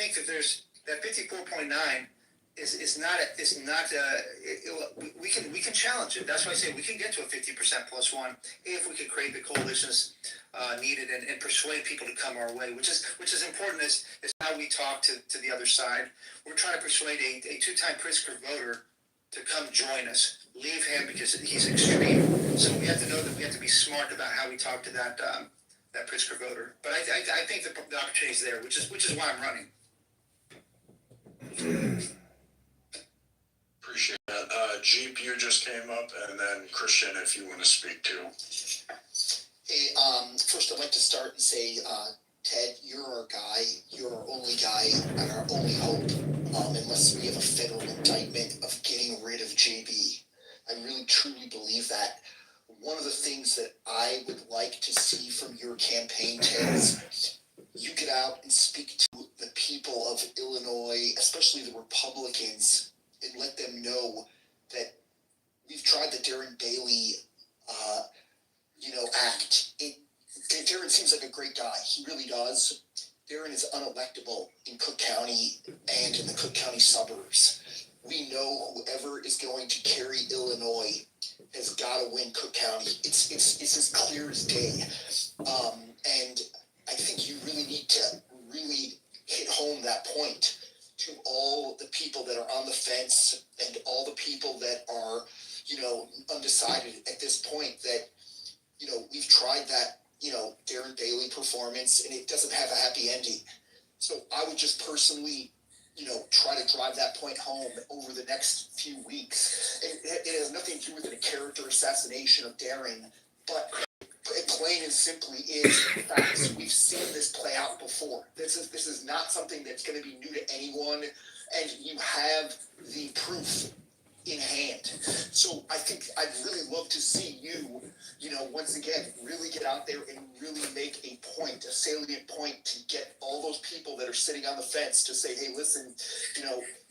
think that there's that 54.9 is not we can challenge it. That's why I say we can get to a 50% plus one if we could create the coalitions needed and persuade people to come our way, which is important is how we talk to the other side. We're trying to persuade a two-time Pritzker voter to come join us. Leave him because he's extreme. So we have to know that we have to be smart about how we talk to that Pritzker voter. But I think the opportunity is there, which is why I'm running. Appreciate that. Jeep, you just came up, and then Christian, if you want to speak too. Hey, first I'd like to start and say, Ted, you're our guy. You're our only guy and our only hope, unless we have a federal indictment of getting rid of JB. I really truly believe that. One of the things that I would like to see from your campaign, Ted, is you get out and speak to the people of Illinois, especially the Republicans, and let them know that we've tried the Darren Bailey, act. Darren seems like a great guy. He really does. Darren is unelectable in Cook County and in the Cook County suburbs. We know whoever is going to carry Illinois has got to win Cook County. It's as clear as day. And I think you really need to really hit home that point to all the people that are on the fence and all the people that are, undecided at this point that, we've tried that, Darren Bailey performance and it doesn't have a happy ending. So I would just personally, try to drive that point home over the next few weeks. It has nothing to do with a character assassination of Darren, but plain and simply is facts. We've seen this play out before. This is not something that's going to be new to anyone, and you have the proof in hand. So I think I'd really love to see you, once again, really get out there and really make a point, a salient point to get all those people that are sitting on the fence to say, hey, listen,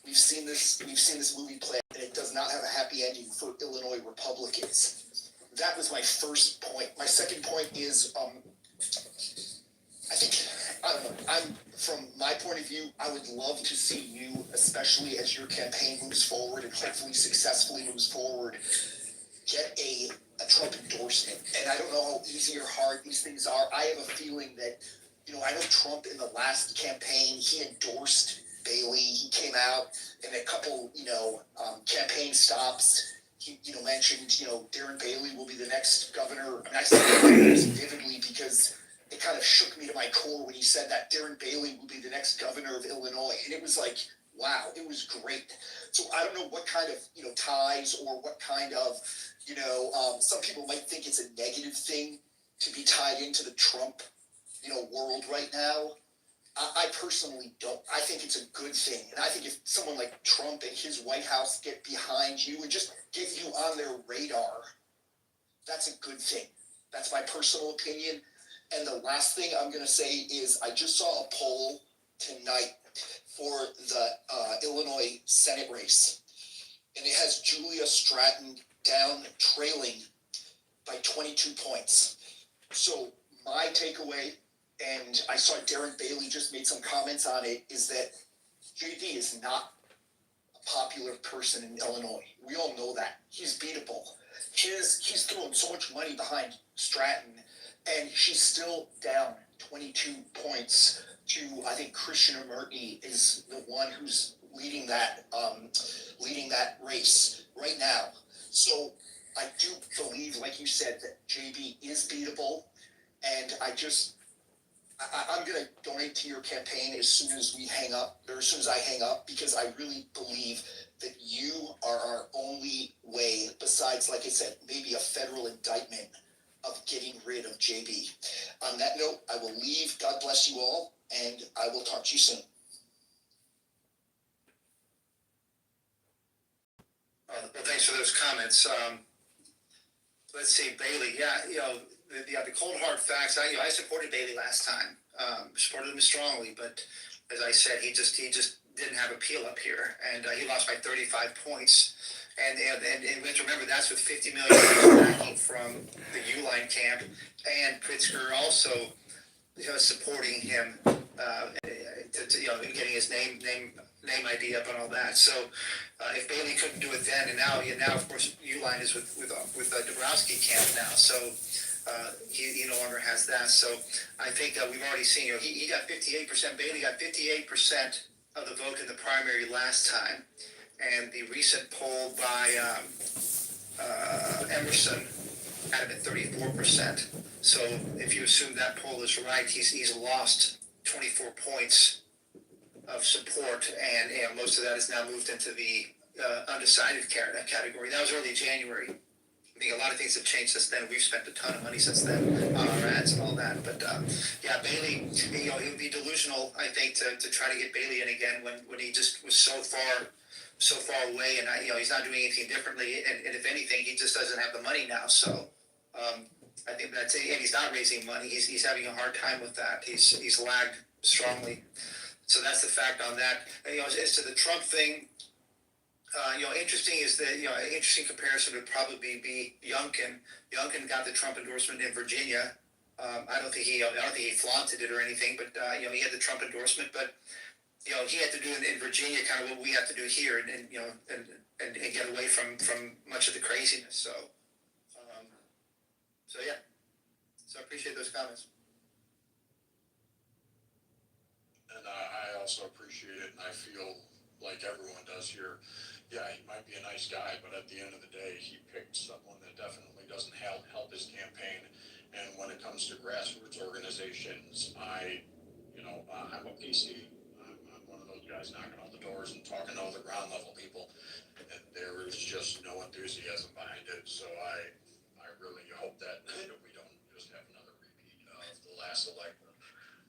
we've seen this movie play and it does not have a happy ending for Illinois Republicans. That was my first point. My second point is, from my point of view, I would love to see you, especially as your campaign moves forward and hopefully successfully moves forward, get a Trump endorsement. And I don't know how easy or hard these things are. I have a feeling that, I know Trump in the last campaign, he endorsed Bailey. He came out in a couple, campaign stops. He, mentioned, Darren Bailey will be the next governor. I say this vividly because it kind of shook me to my core when he said that Darren Bailey will be the next governor of Illinois. And it was like, wow, it was great. So I don't know what kind of, ties or what kind of, some people might think it's a negative thing to be tied into the Trump, world right now. I personally don't. I think it's a good thing. And I think if someone like Trump and his White House get behind you and just get you on their radar, that's a good thing. That's my personal opinion. And the last thing I'm going to say is I just saw a poll tonight for the Illinois Senate race. And it has Julia Stratton down trailing by 22 points. So my takeaway, and I saw Darren Bailey just made some comments on it, is that JD is not a popular person in Illinois. We all know that. He's beatable. He's throwing so much money behind Stratton, and she's still down 22 points to, I think, Christian Murphy is the one who's leading that race right now. So I do believe, like you said, that JB is beatable, and I'm going to donate to your campaign as soon as we hang up, or as soon as I hang up, because I really believe that you are our only way, besides, like I said, maybe a federal indictment, of getting rid of JB. On that note, I will leave. God bless you all, and I will talk to you soon. Well, thanks for those comments. Let's see, Bailey. Yeah, the cold hard facts. I supported Bailey last time. Supported him strongly, but as I said, he just didn't have appeal up here, and he lost by 35 points. And we have to remember that's with $50 million backing from the Uline camp, and Pritzker also supporting him. getting his name ID up and all that. So if Bailey couldn't do it then, and now of course Uline is with Dabrowski camp now, so he no longer has that. So I think we've already seen, he got 58%. Bailey got 58% of the vote in the primary last time, and the recent poll by Emerson had him at 34%. So if you assume that poll is right, he's lost 24 points of support, and most of that is now moved into the undecided category. That was early January. I think a lot of things have changed since then. We've spent a ton of money since then on our ads and all that. But Bailey, it would be delusional, I think, to try to get Bailey in again when he just was so far away, and he's not doing anything differently. And if anything, he just doesn't have the money now. So I think that's it. And he's not raising money. He's having a hard time with that. He's lagged strongly. So that's the fact on that. And, as to the Trump thing, interesting is that interesting comparison would probably be Youngkin. Youngkin got the Trump endorsement in Virginia. I don't think he flaunted it or anything, but he had the Trump endorsement. But he had to do it in Virginia, kind of what we have to do here, and get away from much of the craziness. So yeah. So I appreciate those comments. And I also appreciate it, and I feel like everyone does here. Yeah, he might be a nice guy, but at the end of the day, he picked someone that definitely doesn't help his campaign. And when it comes to grassroots organizations, I'm a PC. I'm one of those guys knocking on the doors and talking to all the ground level people, and there is just no enthusiasm behind it. So I really hope that we don't just have another repeat of the last election.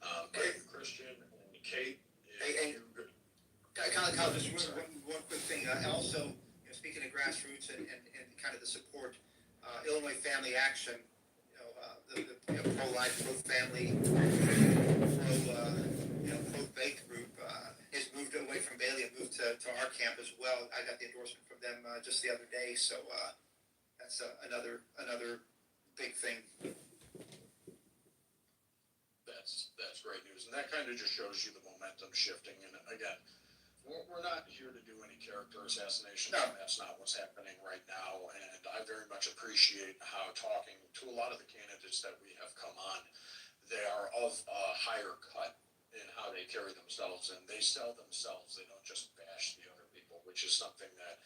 But Christian and Kate, Kyle, just one quick thing. Also, speaking of grassroots and kind of the support, Illinois Family Action, the pro-life, pro-family, pro-faith group has moved away from Bailey and moved to our camp as well. I got the endorsement from them just the other day, so that's another big thing. That's great news, and that kind of just shows you the momentum shifting. And again, we're not here to do any character assassination. No. That's not what's happening right now. And I very much appreciate how talking to a lot of the candidates that we have come on, they are of a higher cut in how they carry themselves, and they sell themselves. They don't just bash the other people, which is something that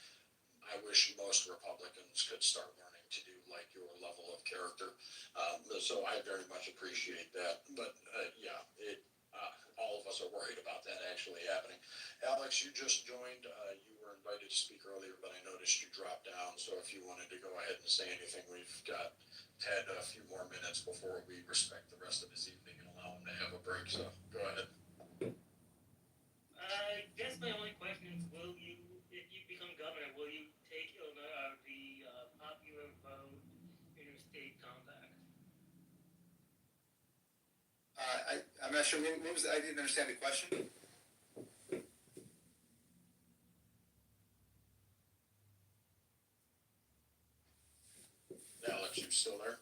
I wish most Republicans could start learning to do, like your level of character. So I very much appreciate that. But all of us are worried about that actually happening. Alex, you just joined. You were invited to speak earlier, but I noticed you dropped down. So if you wanted to go ahead and say anything, we've got Ted a few more minutes before we respect the rest of his evening and allow him to have a break. So go ahead. I guess my only question is, if you become governor, will you take Illinois out of the popular vote interstate compact? I'm not sure. What was I didn't understand the question. Alex, you still there?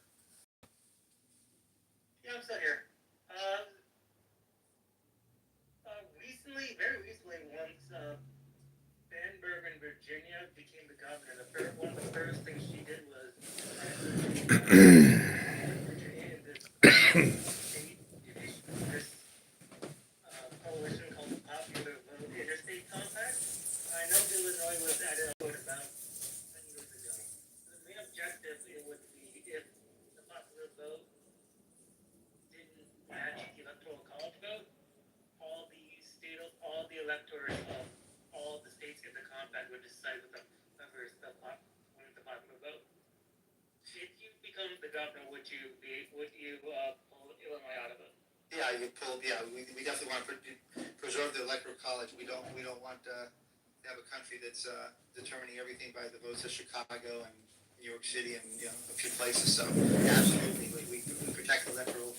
Yeah, I'm still here. Very recently, once Vandenberg in Virginia became the governor, one of the first things she did was Virginia in this coalition called the Popular Vote Interstate Compact. I know Illinois was at a vote about 10 years ago. The main objective it would be if the popular vote didn't match the electoral college vote, all the electors of all the states in the compact would decide with the members wanted the popular vote. If you become the governor, would you pull Illinois out of it? Yeah, we definitely want to preserve the electoral college. We don't want to have a country that's determining everything by the votes of Chicago and New York City and a few places. So absolutely, we protect the electoral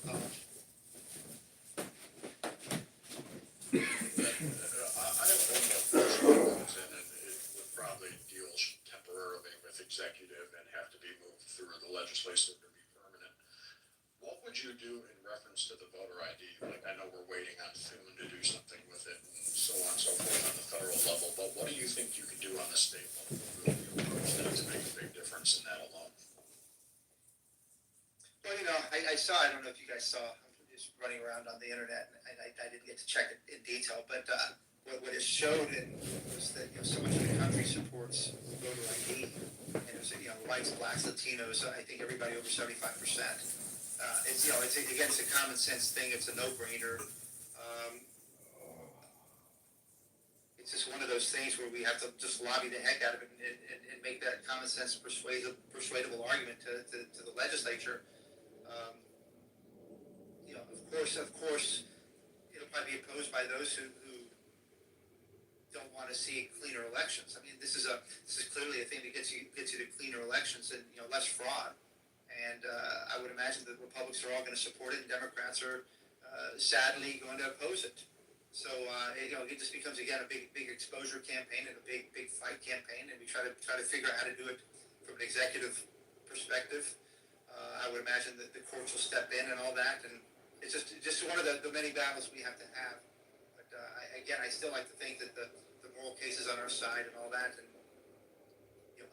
college. I have one more question, and it would probably deal temporarily with executive and have to be moved through the legislature to be permanent. What would you do in reference to the voter ID? Like, I know we're waiting on Thune to the state level really approach that to make a big difference in that alone. Well, I saw, I don't know if you guys saw, I'm just running around on the internet, and I didn't get to check it in detail, but what it showed was that so much of the country supports voter ID, and it was whites, blacks, Latinos, I think everybody over 75%. It's a common sense thing. It's a no-brainer. It's just one of those things where we have to just lobby the heck out of it and make that common sense persuadable argument to the legislature. Of course, it'll probably be opposed by those who don't want to see cleaner elections. I mean, this is clearly a thing that gets you to cleaner elections and less fraud. And I would imagine that Republicans are all going to support it, and Democrats are sadly going to oppose it. So it just becomes again a big exposure campaign and a big fight campaign, and we try to figure out how to do it from an executive perspective. I would imagine that the courts will step in and all that, and it's just one of the many battles we have to have. But I still like to think that the moral case is on our side and all that, and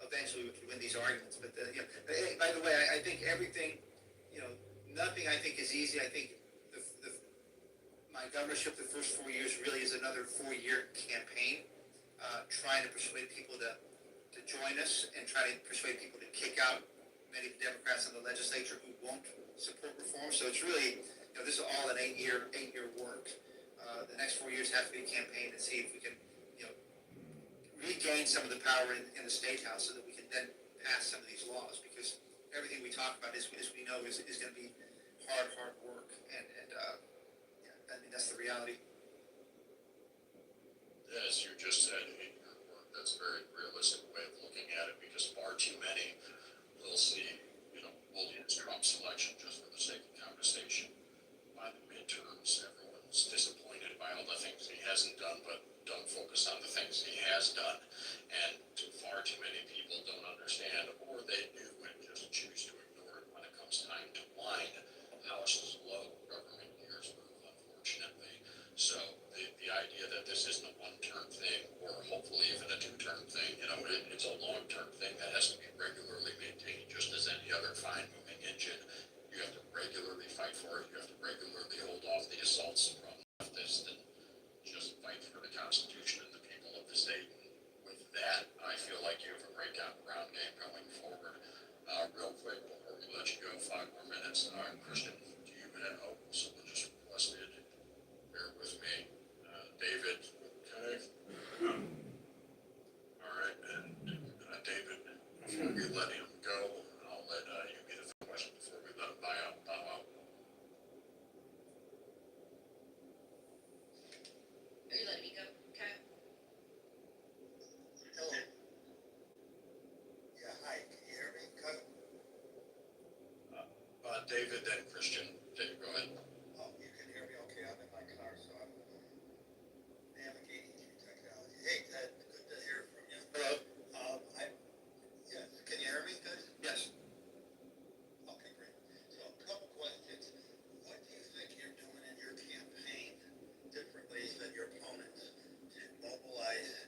eventually we can win these arguments. But by the way, I think everything, nothing I think is easy. I think my governorship the first 4 years really is another 4-year campaign, trying to persuade people to join us and try to persuade people to kick out many Democrats in the legislature who won't support reform. So it's really, this is all an 8-year work. The next 4 years have to be a campaign to see if we can, regain some of the power in the state house so that we can then pass some of these laws, because everything we talk about is we know is going to be hard work, and I mean that's the reality. As you just said, that's a very realistic way of looking at it, because far too many will see, we'll use Trump's election just for the sake of conversation. By the midterms, everyone's disappointed by all the things he hasn't done, but don't focus on the things he has done. And far too many people don't understand, or they do and just choose to ignore it when it comes time to whine how slow government years move, unfortunately. So the idea that this isn't a one-term thing, or hopefully even a two-term thing, it's a long-term thing that has to be regularly maintained, just as any other fine-moving engine. You have to regularly fight for it. You have to regularly hold off the assaults from leftists, and just fight for the Constitution and the people of the state. And with that, I feel like you have a great ground game going forward. Real quick, before we let you go, 5 more minutes. Christian, do you have, someone just requested, bear with me, David, okay? All right, and David, before we let him go, I'll let you be the question before we let him bow out. Are you letting me go, Kyle? Hello. Yeah, hi, can you hear me? David, then Christian. David, go ahead. Oh, you can hear me okay, I'm in my car, so I'm navigating through technology. Hey, Ted, good to hear from you. Hello. Yes, can you hear me, guys? Yes. Okay, great. So a couple questions. What do you think you're doing in your campaign differently than your opponents to mobilize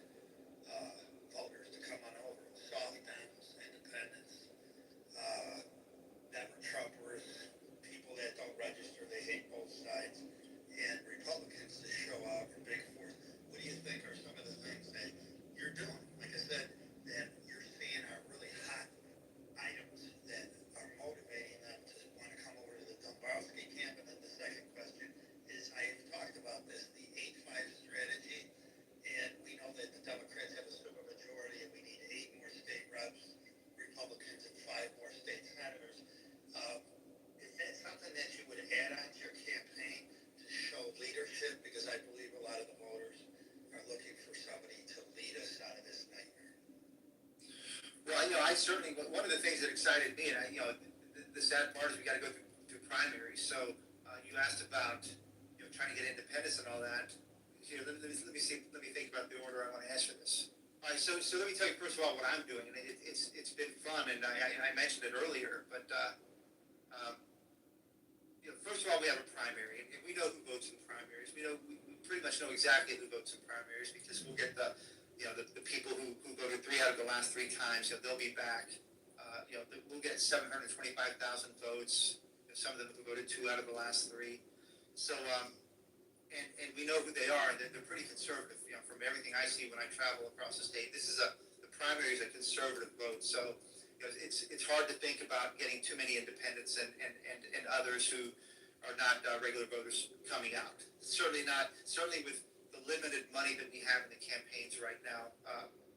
voters to come on over? Soft Dems, independents, never Trumpers, people that don't register, they hate both sides, and Republicans to show out for big force. What do you think are some of the things that you're doing? Like I said, that you're seeing are really hot items that are motivating them to want to come over to the Dombrowski camp. And then the second question is, I have talked about this, the 8-5 strategy, and we know that the Democrats have a supermajority, and we need 8 more state reps, Republicans, and 5 more state senators. Is that something that you would add on to your campaign to show leadership? Because I believe a lot of the voters are looking for somebody to lead us out of this nightmare. Well, I certainly, one of the things that excited me, and the sad part is we got to go through primaries. So you asked about, trying to get independence and all that. Let me think about the order I want to answer this. All right, so let me tell you first of all what I'm doing, and it's been fun, and I mentioned it earlier, but first of all, we have a primary, and we know who votes in primaries. We pretty much know exactly who votes in primaries, because we'll get the the people who voted 3 out of the last 3 times, they'll be back. We'll get 725,000 votes. Some of them who voted 2 out of the last 3. So, and we know who they are. They're pretty conservative. From everything I see when I travel across the state, the primary is a conservative vote. So, it's hard to think about getting too many independents and others who are not regular voters coming out. Certainly with the limited money that we have in the campaigns right now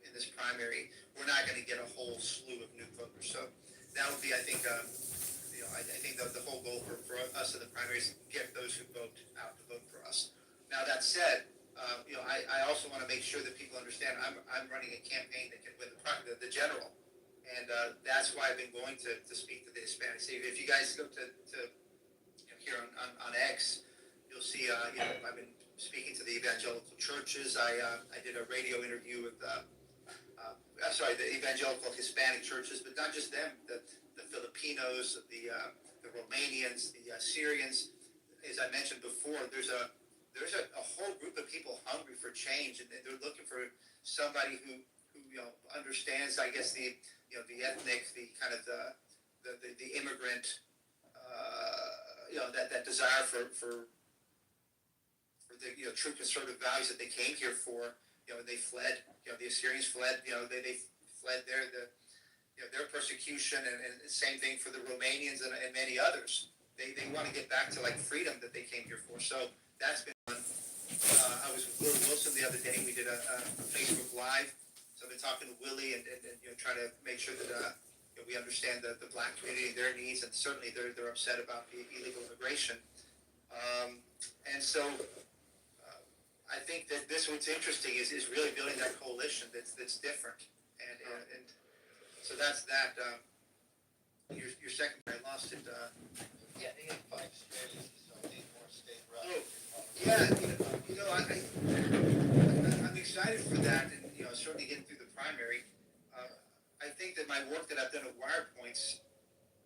in this primary, we're not going to get a whole slew of new voters. So that would be, I think, I think the whole goal for us in the primary is to get those who vote out to vote for us. Now that said, I also want to make sure that people understand I'm running a campaign that can win the general, and that's why I've been going to speak to the Hispanics. If you guys go to here on X, you'll see I've been speaking to the evangelical churches. I did a radio interview with the evangelical Hispanic churches, but not just them. The Filipinos, the Romanians, the Syrians. As I mentioned before, there's a whole group of people hungry for change, and they're looking for somebody who understands, I guess, the ethnic, the kind of the immigrant, that desire for the true conservative values that they came here for. They fled. The Assyrians fled. They fled their persecution, and same thing for the Romanians and many others. They want to get back to freedom that they came here for. So that's been fun. I was with Willie Wilson the other day. We did a Facebook Live. So I've been talking to Willie and trying to make sure that we understand the black community, their needs, and certainly they're upset about the illegal immigration. And so I think that what's interesting is really building that coalition that's different. And so that's that. Your second, I lost it. Yeah, they have 5 states, so they need more state Oh, reps. yeah, I'm excited for that, and certainly getting through the primary. I think that my work that I've done at WirePoints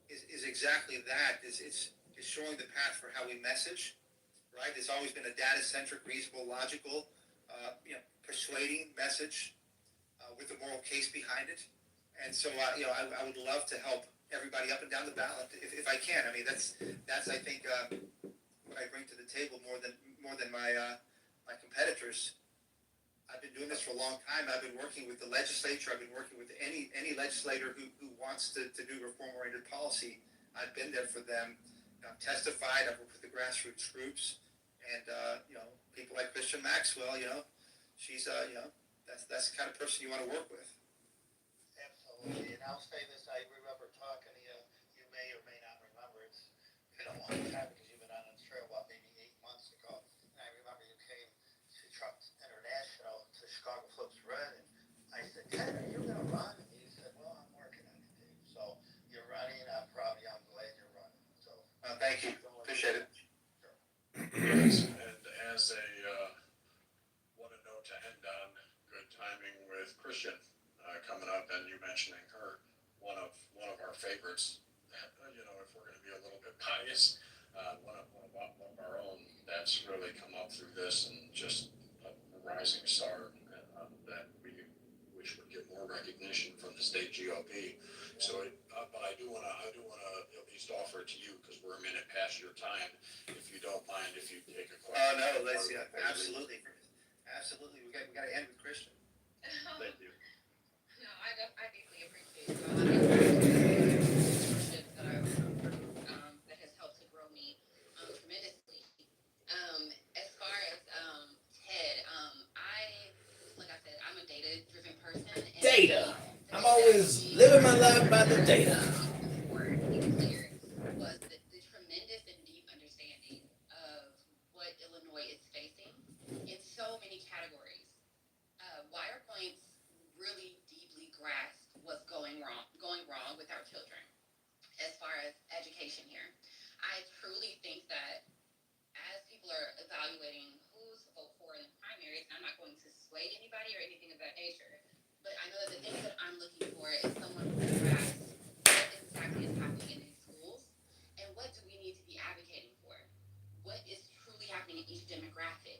is exactly that. It's showing the path for how we message, right? It's always been a data-centric, reasonable, logical, persuading message with a moral case behind it. And so, I would love to help everybody up and down the ballot if I can. I mean, that's I think what I bring to the table more than my competitors. I've been doing this for a long time. I've been working with the legislature. I've been working with any legislator who wants to do reform-oriented policy. I've been there for them. I've testified. I've worked with the grassroots groups, and people like Christian Maxwell. She's that's the kind of person you want to work with. Absolutely, and I'll say this, I remember talking to you, you may or may not remember, it's been a long time because you've been on this trail, maybe 8 months ago, and I remember you came to Trump International, to Chicago Flips Red, and I said, Ted, are you going to run? And you said, well, I'm working on it, Dave. So you're running, I'm proud of you, I'm glad you're running. So Thank you. Appreciate it. Yes, and as want to note to end on, good timing with Christian coming up, and you mentioning her, one of our favorites. If we're going to be a little bit biased, one of our own that's really come up through this and just a rising star that we wish would get more recognition from the state GOP. So, but I do want to at least offer it to you because we're a minute past your time. If you don't mind, if you take a question. Oh no, let's absolutely. We got to end with Christian. Thank you. No, I deeply appreciate it. Leadership that I've that has helped to grow me tremendously. As far as Ted, like I said, I'm a data-driven person. And Data. I'm always living my life by the data. Was the tremendous and deep understanding of what Illinois is facing in so many categories. WirePoints really deeply grasped what's going wrong with our children as far as education here. I truly think that as people are evaluating who's to vote for in the primaries, I'm not going to sway anybody or anything of that nature, but I know that the things that I'm looking for is someone who grasps what exactly is happening in these schools and what do we need to be advocating for. What is truly happening in each demographic?